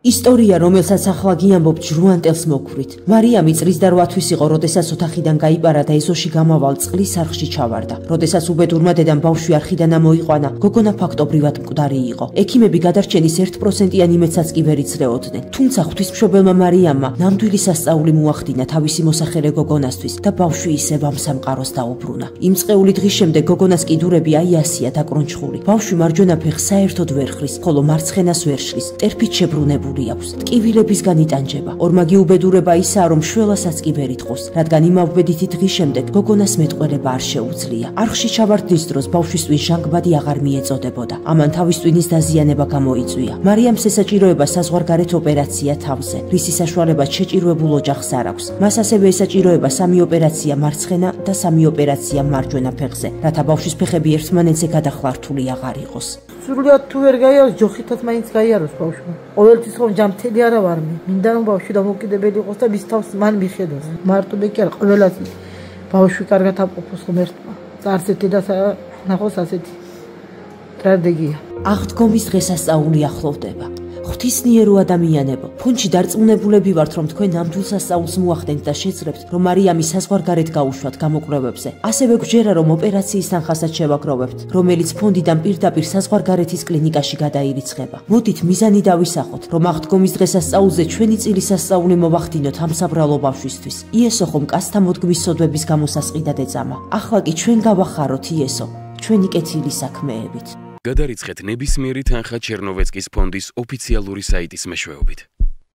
ისტორია, რომელსაც ახლა გიამბობ ჯრუანტელს მოქვrit. მარიამი წლის და 8 თვის იყო, როდესაც ოთახიდან გაიპარა და ეზოში გამავალ წყლის არხში ჩავარდა. როდესაც უბედურმა დედამ ბავშვი არხიდან ამოიყვანა, გოგონა ფაქტობრივად მკვდარი იყო. ექიმები გადარჩენის 1%-იან იმედსაც კი ვერ იძლეოდნენ. თუმცა ღვთისმშობელმა მარიამმა ნამდვილი სასწაული მოახდინა თავისი მოსახელე გოგონასთვის და ბავშვი ისევ ამ სამყაროს დაუბრუნა. იმ წყეული დღის შემდეგ გოგონას კიდურები აი ასია დაკრონჩხული. ბავშვი მარჯვენა ფეხს საერთოდ ვერ ხრის, ხოლო მარცხენას ვერ შლის. ტერფით შებრუნებული აქვს. ტკივილებისგან იტანჯება. ორმაგი უბედურება ისაა, რომ შველასაც კი ვერ იტყოს, რადგან იმავბედითი დღის შემდეგ გოგონას მეტყველება არ შეუძლია. არხში ჩავარდნის დროს ბავშვისთვის ჟანგბადი აღარ მიეწოდებოდა. ამან თავის ტვინის დაზიანება გამოიწვია. მარიამს ესაჭიროება საზღვარგარეთ ოპერაცია თავზე, რისი საშუალებაც შეჭირვებულ ოჯახს არ აქვს. მას ასევე ესაჭიროება 3 ოპერაცია მარცხენა და 3 ოპერაცია მარჯვენა ფეხზე, რათა ბავშვის ფეხები ერთმანეთზე გადახლართული აღარ იყოს. სრულიად თუ ვერ გაიაროს, ჯოხითაც მაინც გაიაროს ბავშვმა. ყოველთვის ხომ ჯამთელი არა ვარ მე. მინდა რომ ბავშვი დამოუკიდებელი იყოს და მის თავს მან მიხედოს. მარტო მე კი არ ყველას ბავშვი კარგად ამყოფოს ხომ ერთმა. წარსეთი და ნახოს ასეთი ტრაგედია. აღდგომის დღესასწაული ახლოვდება. ღვთისმიერო ადამიანებო, ფონჩი დარწმუნებულები ვართ, რომ თქვენ ნამდვილ სასწაულს მოახდენთ და შეძლებთ, რომ მარიამი საზღვარგარეთ გაუშვათ გამოკვლევებზე. ასევე გვჯერა, რომ ოპერაციის თანხასაც შევაგროვებთ, რომელიც ფონდიდან პირდაპირ საზღვარგარეთის კლინიკაში გადაირიცხება. მოდით მიზანი დავისახოთ, რომ აღდგომის დღესასწაულზე ჩვენი წილის სასწაული მოვახდინოთ ამ საბრალო ბავშვისთვის. იესო ხომ კაცთა მოდგმის სოდვების გამოსასყიდად ეწამა. ახლა კი ჩვენ გავახაროთ იესო, ჩვენი კეთილი საქმეებით. გადარიცხეთ ნებისმიერი თანხა ჩერნოვეცკის ფონდის ოფიციალური საიტის მეშვეობით.